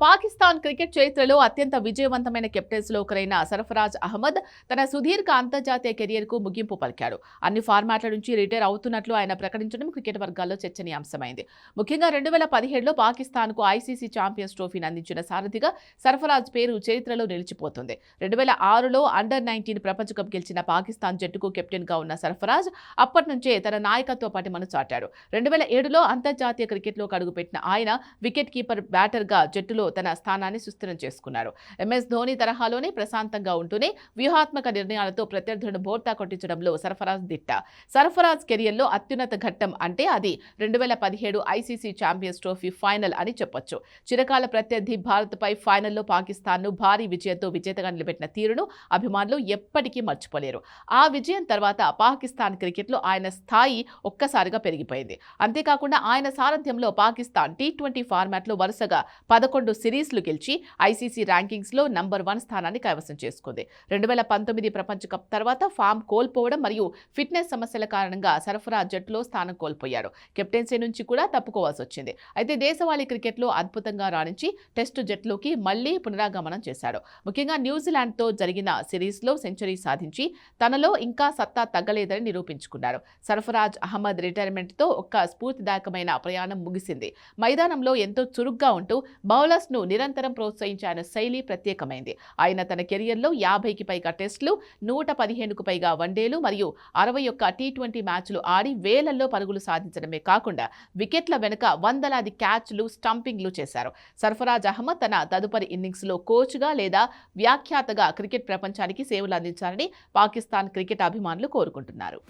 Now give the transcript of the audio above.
Pakistan cricket చరిత్రలో అత్యంత విజయవంతమైన కెప్టెన్స్లో ఒకరైన సర్ఫరాజ్ అహ్మద్ తన సుదీర్ఘ అంతర్జాతీయ కెరియర్కు ముగింపు పలికాడు. అన్ని ఫార్మాట్ల నుంచి రిటైర్ అవుతున్నట్లు ఆయన ప్రకటించడం క్రికెట్ వర్గాల్లో చర్చనీయాంశమైంది. ముఖ్యంగా 2017లో పాకిస్తాన్కు ఐసీసీ ఛాంపియన్స్ ట్రోఫీని అందించిన సారథిగా సర్ఫరాజ్ పేరు చరిత్రలో నిలిచిపోతుంది. 2006లో అండర్-19 ప్రపంచ కప్ గెలిచిన పాకిస్తాన్ జట్టుకు కెప్టెన్గా ఉన్న సర్ఫరాజ్ అప్పటి నుంచే తన నాయకత్వ పటిమను చాటాడు. 2007లో అంతర్జాతీయ క్రికెట్లోకి అడుగుపెట్టిన ఆయన వికెట్ కీపర్ బ్యాటర్గా జట్టులో తన స్థానాన్ని సుస్థిరం చేసుకున్నారు. ఎంఎస్ ధోని తరహాలోనే ప్రశాంతంగా ఉంటూనే వ్యూహాత్మక నిర్ణయాలతో ప్రత్యర్థులను బోర్తా కొట్టించడంలో సర్ఫరాజ్ దిట్ట. సర్ఫరాజ్ కెరియర్లో అత్యున్నత ఘట్టం అంటే అది 2017 ఐసీసీ ఛాంపియన్స్ ట్రోఫీ ఫైనల్ అని చెప్పొచ్చు. చిరకాల ప్రత్యర్థి భారత్పై ఫైనల్లో పాకిస్తాన్ను భారీ విజయంతో విజేతగా నిలబెట్టిన తీరును అభిమానులు ఎప్పటికీ మర్చిపోలేరు. ఆ విజయం తర్వాత పాకిస్తాన్ క్రికెట్లో ఆయన స్థాయి ఒక్కసారిగా పెరిగిపోయింది. అంతేకాకుండా ఆయన సారథ్యంలో పాకిస్తాన్ టీ20 ఫార్మాట్లో వరుసగా 11 సిరీస్లు గెలిచి ఐసీసీ ర్యాంకింగ్స్లో నంబర్ 1 స్థానాన్ని కైవసం చేసుకుంది. 2019 ప్రపంచ కప్ తర్వాత ఫామ్ కోల్పోవడం మరియు ఫిట్నెస్ సమస్యల కారణంగా సర్ఫరాజ్ జట్టులో స్థానం కోల్పోయాడు. కెప్టెన్సీ నుంచి కూడా తప్పుకోవాల్సి వచ్చింది. అయితే దేశవాళీ క్రికెట్లో అద్భుతంగా రాణించి టెస్టు జట్టులోకి మళ్లీ పునరాగమనం చేశాడు. ముఖ్యంగా న్యూజిలాండ్తో జరిగిన సిరీస్లో సెంచరీ సాధించి తనలో ఇంకా సత్తా తగ్గలేదని నిరూపించుకున్నాడు. సర్ఫరాజ్ అహ్మద్ రిటైర్మెంట్తో ఒక స్ఫూర్తిదాయకమైన ప్రయాణం ముగిసింది. మైదానంలో ఎంతో చురుగ్గా ఉంటూ బౌలర్స్ను నిరంతరం ప్రోత్సహించే ఆయన శైలి ప్రత్యేకమైంది. ఆయన తన కెరియర్లో 50కి పైగా టెస్టులు, 115కు పైగా వన్డేలు మరియు 61 టీ20 మ్యాచ్లు ఆడి వేలల్లో పరుగులు సాధించడమే కాకుండా వికెట్ల వెనుక వందలాది క్యాచ్లు, స్టంపింగ్లు చేశారు. సర్ఫరాజ్ అహ్మద్ తన తదుపరి ఇన్నింగ్స్లో కోచ్గా లేదా వ్యాఖ్యాతగా క్రికెట్ ప్రపంచానికి సేవలు అందించాలని పాకిస్తాన్ క్రికెట్ అభిమానులు కోరుకుంటున్నారు.